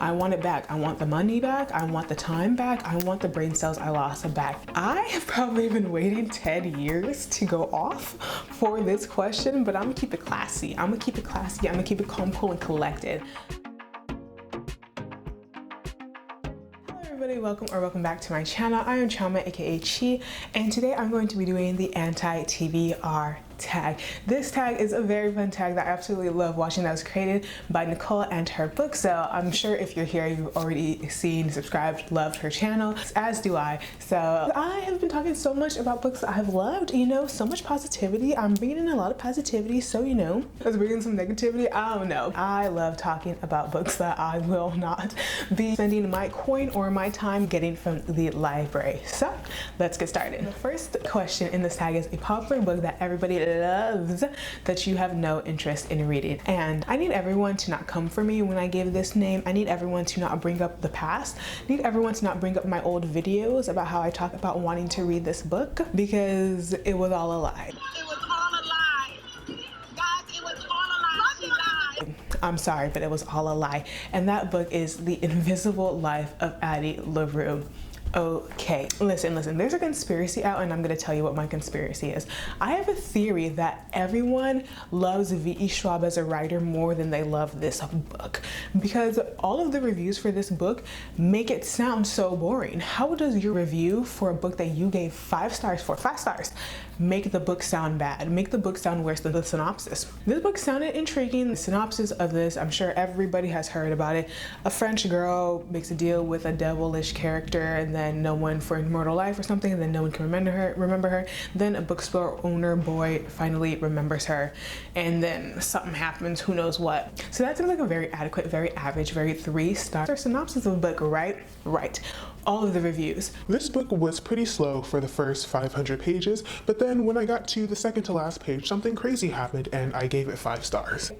I want it back. I want the money back. I want the time back. I want the brain cells I lost back. I have probably been waiting 10 years to go off for this question, but I'm gonna keep it classy. I'm gonna keep it classy. I'm gonna keep it calm, cool, and collected. Everybody, welcome back to my channel. I am CHIOMA, aka Chi, and today I'm going to be doing the anti-TBR tag. This tag is a very fun tag that I absolutely love watching, that was created by Nicole and her book. So I'm sure if you're here, you've already seen, subscribed, loved her channel, as do I. So I have been talking so much about books that I've loved, you know, so much positivity. I'm bringing in a lot of positivity, so you know, I was bringing some negativity. I don't know. I love talking about books that I will not be spending my coin or my time getting from the library. So let's get started. The first question in this tag is a popular book that everybody loves that you have no interest in reading. And I need everyone to not come for me when I give this name. I need everyone to not bring up the past. I need everyone to not bring up my old videos about how I talk about wanting to read this book, because it was all a lie. It was all a lie. Guys, it was all a lie. She lied. I'm sorry, but it was all a lie. And that book is The Invisible Life of Addie LaRue. Okay, listen, there's a conspiracy out, and I'm gonna tell you what my conspiracy is. I have a theory that everyone loves V.E. Schwab as a writer more than they love this book, because all of the reviews for this book make it sound so boring. How does your review for a book that you gave 5 stars for, 5 stars, make the book sound bad, make the book sound worse than the synopsis? This book sounded intriguing. The synopsis of this, I'm sure everybody has heard about it. A French girl makes a deal with a devilish character, and then no one for immortal life or something, and then no one can remember her. Then a bookstore owner boy finally remembers her, and then something happens, who knows what. So that seems like a very adequate, very average, very 3-star synopsis of a book, right? Right. All of the reviews. This book was pretty slow for the first 500 pages, but then when I got to the second to last page, something crazy happened and I gave it 5 stars.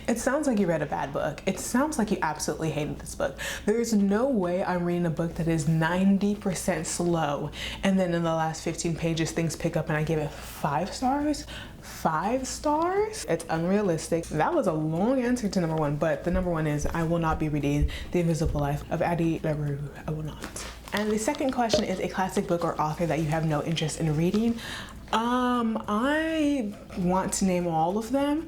It sounds like you read a bad book. It sounds like you absolutely hated this book. There's no way I'm reading a book that is 90% slow, and then in the last 15 pages things pick up and I give it 5 stars? 5 stars? It's unrealistic. That was a long answer to number 1, but the number 1 is I will not be reading The Invisible Life of Addie LaRue. I will not. And the second question is a classic book or author that you have no interest in reading. I want to name all of them,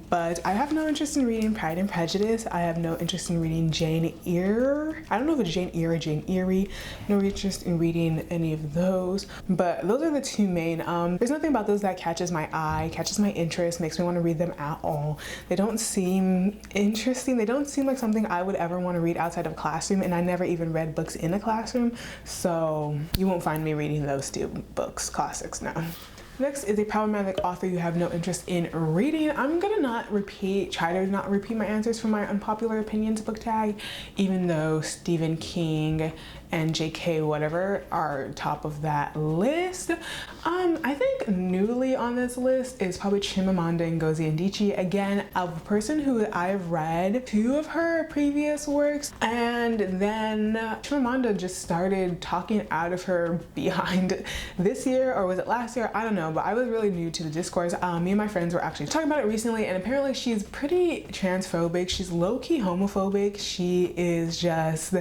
but I have no interest in reading Pride and Prejudice. I have no interest in reading Jane Eyre. I don't know if it's Jane Eyre or Jane Eyre. No interest in reading any of those, but those are the 2 main. There's nothing about those that catches my eye, catches my interest, makes me want to read them at all. They don't seem interesting. They don't seem like something I would ever want to read outside of a classroom, and I never even read books in a classroom, so you won't find me reading those 2 books, classics now. Next is a problematic author you have no interest in reading. I'm gonna try to not repeat my answers for my unpopular opinions book tag, even though Stephen King and J.K. whatever are top of that list. I think newly on this list is probably Chimamanda Ngozi Adichie. Again, a person who I've read 2 of her previous works, and then Chimamanda just started talking out of her behind this year, or was it last year? I don't know, but I was really new to the discourse. Me and my friends were actually talking about it recently, and apparently she's pretty transphobic. She's low-key homophobic. She is just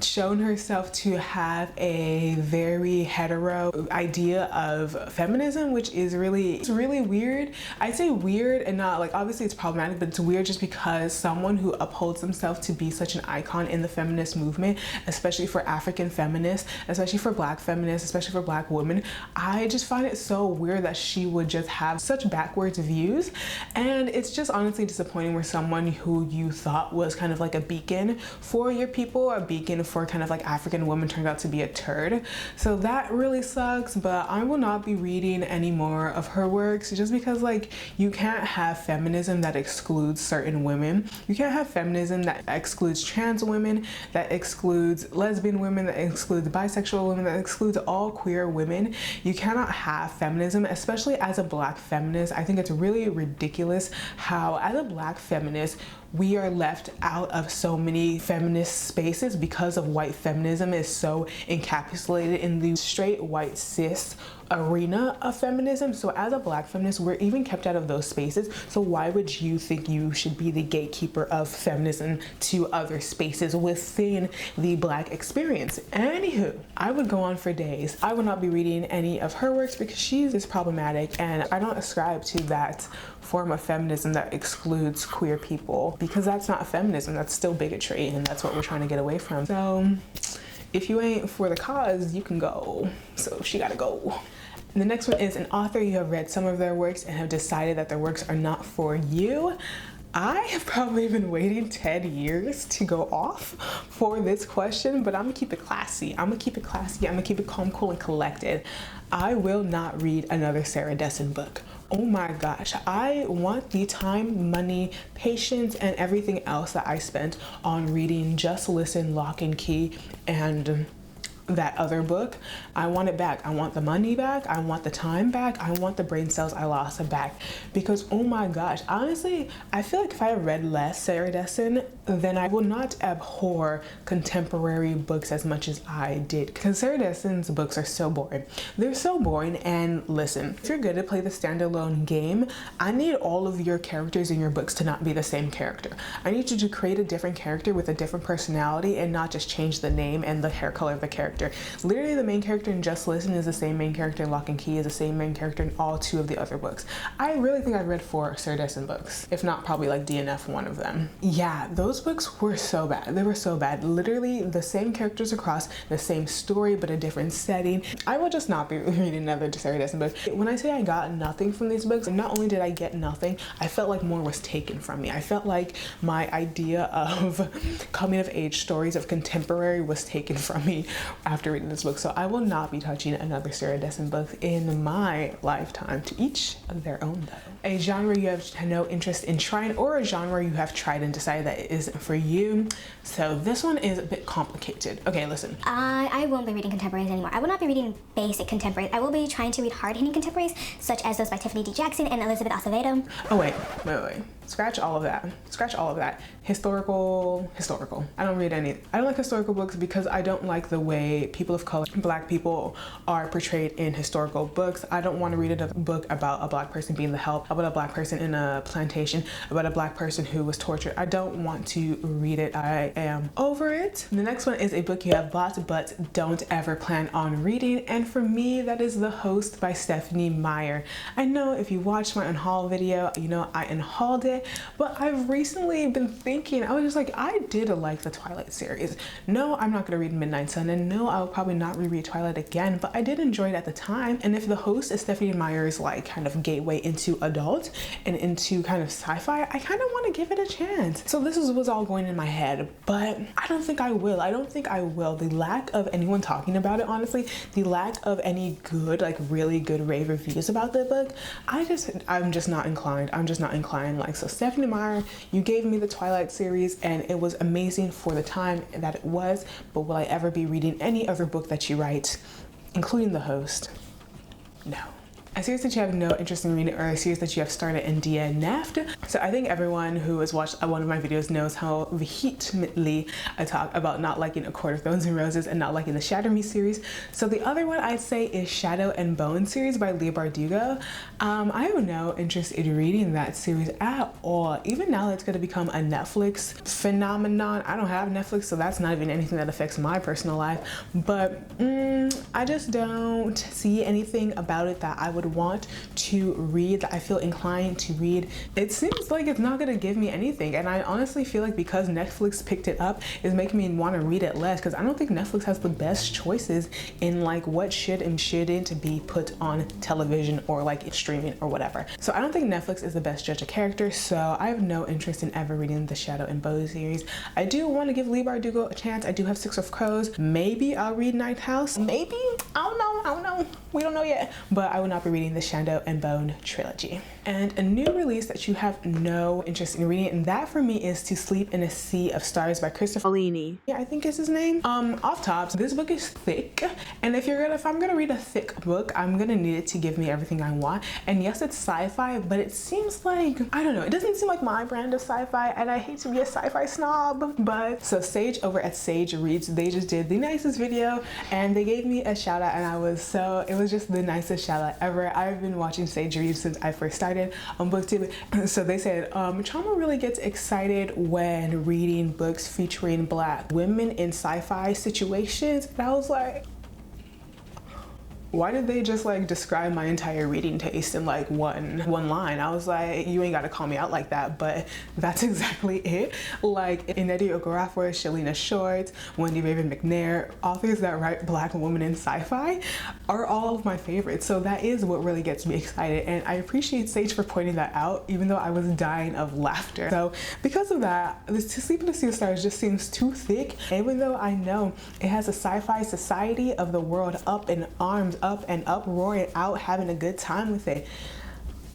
shown herself to have a very hetero idea of feminism, which is really weird. I say weird and not like, obviously it's problematic, but it's weird just because someone who upholds themselves to be such an icon in the feminist movement, especially for African feminists, especially for Black feminists, especially for Black women, I just find it so weird that she would just have such backwards views. And it's just honestly disappointing where someone who you thought was kind of like a beacon for your people, a beacon for kind of like African women, turned out to be a turd. So that really sucks, but I will not be reading any more of her works, just because like you can't have feminism that excludes certain women. You can't have feminism that excludes trans women, that excludes lesbian women, that excludes bisexual women, that excludes all queer women. You cannot have feminism, especially as a Black feminist. I think it's really ridiculous how as a Black feminist we are left out of so many feminist spaces because of white feminism is so encapsulated in the straight white cis arena of feminism. So as a Black feminist, we're even kept out of those spaces. So why would you think you should be the gatekeeper of feminism to other spaces within the Black experience? Anywho, I would go on for days. I would not be reading any of her works because she is problematic, and I don't ascribe to that form of feminism that excludes queer people, because that's not feminism, that's still bigotry, and that's what we're trying to get away from. So if you ain't for the cause, you can go. So she gotta go. And the next one is an author you have read some of their works and have decided that their works are not for you. I have probably been waiting 10 years to go off for this question, but I'm gonna keep it classy. I'm gonna keep it calm, cool, and collected. I will not read another Sarah Dessen book. Oh my gosh, I want the time, money, patience, and everything else that I spent on reading Just Listen, Lock and Key, and that other book. I want it back. I want the money back. I want the time back. I want the brain cells I lost back. Because oh my gosh, honestly, I feel like if I read less Sarah Dessen, then I will not abhor contemporary books as much as I did. Because Sarah Dessen's books are so boring. They're so boring, and listen, if you're good at play the standalone game, I need all of your characters in your books to not be the same character. I need you to create a different character with a different personality and not just change the name and the hair color of the character. Literally, the main character in Just Listen is the same main character in Lock and Key, is the same main character in all 2 of the other books. I really think I've read 4 Sarah Dessen books, if not probably like DNF one of them. Yeah, those books were so bad. They were so bad. Literally the same characters across, the same story, but a different setting. I will just not be reading another Sarah Dessen book. When I say I got nothing from these books, not only did I get nothing, I felt like more was taken from me. I felt like my idea of coming of age stories of contemporary was taken from me after reading this book. So I will not be touching another Sarah Dessen book in my lifetime. To each their own though. A genre you have no interest in trying, or a genre you have tried and decided that it isn't for you. So this one is a bit complicated. Okay, listen. I won't be reading contemporaries anymore. I will not be reading basic contemporaries. I will be trying to read hard-hitting contemporaries, such as those by Tiffany D. Jackson and Elizabeth Acevedo. Oh wait. Scratch all of that. Historical. I don't read any. I don't like historical books because I don't like the way people of color, Black people, are portrayed in historical books. I don't want to read a book about a Black person being the help, about a Black person in a plantation, about a Black person who was tortured. I don't want to read it. I am over it. The next one is a book you have bought but don't ever plan on reading, and for me that is The Host by Stephanie Meyer. I know if you watched my unhaul video, you know I unhauled it, but I've recently been thinking, I was just like, I did like the Twilight series. No, I'm not gonna read Midnight Sun, and no, I'll probably not reread Twilight again, but I did enjoy it at the time. And if The Host is Stephanie Meyer's like kind of gateway into adult and into kind of sci-fi, I kind of want to give it a chance. So this was all going in my head, but I don't think I will. The lack of anyone talking about it, honestly, the lack of any good, like really good rave reviews about the book, I'm just not inclined. Like, so Stephanie Meyer, you gave me the Twilight series and it was amazing for the time that it was, but will I ever be reading any other book that you write, including The Host? No. A series that you have no interest in reading, or a series that you have started and DNF'd. So I think everyone who has watched one of my videos knows how vehemently I talk about not liking A Court of Thorns and Roses and not liking the Shatter Me series. So the other one I'd say is Shadow and Bone series by Leigh Bardugo. I have no interest in reading that series at all. Even now that it's going to become a Netflix phenomenon. I don't have Netflix, so that's not even anything that affects my personal life. But I just don't see anything about it that I would want to read, that I feel inclined to read. It seems like it's not gonna give me anything, and I honestly feel like because Netflix picked it up is making me want to read it less, because I don't think Netflix has the best choices in like what should and shouldn't be put on television or like streaming or whatever. So I don't think Netflix is the best judge of character, so I have no interest in ever reading the Shadow and Bone series. I do want to give Leigh Bardugo a chance. I do have Six of Crows. Maybe I'll read Ninth House. Maybe. I don't know. We don't know yet. But I will not be reading the Shadow and Bone trilogy. and a new release that you have no interest in reading, and that for me is To Sleep in a Sea of Stars by Christopher Paolini. Yeah, I think is his name. Off top, this book is thick, and if I'm gonna read a thick book, I'm gonna need it to give me everything I want. And yes, it's sci-fi, but it seems like, I don't know, it doesn't seem like my brand of sci-fi, and I hate to be a sci-fi snob, but so Sage over at Sage Reads, they just did the nicest video, and they gave me a shout out, and it was just the nicest shout out ever. I've been watching Sage Reads since I first started on booktube. So they said CHIOMA really gets excited when reading books featuring Black women in sci-fi situations, and I was like, why did they just like describe my entire reading taste in like one line? I was like, you ain't gotta call me out like that, but that's exactly it. Like Nnedi Okorafor, Shalina Short, Wendy Raven McNair, authors that write Black women in sci-fi are all of my favorites. So that is what really gets me excited, and I appreciate Sage for pointing that out, even though I was dying of laughter. So because of that, this To Sleep in a Sea of Stars just seems too thick, even though I know it has a sci-fi society of the world up in arms, up and uproaring out, having a good time with it.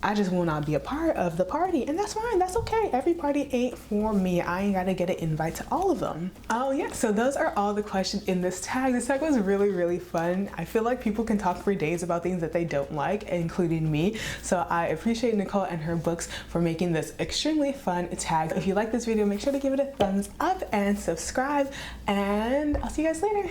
I just will not be a part of the party, and that's fine, that's okay. Every party ain't for me. I ain't gotta get an invite to all of them. Oh yeah, so those are all the questions in this tag. This tag was really fun. I feel like people can talk for days about things that they don't like, including me. So I appreciate Nicole and her books for making this extremely fun tag. If you like this video, make sure to give it a thumbs up and subscribe, and I'll see you guys later.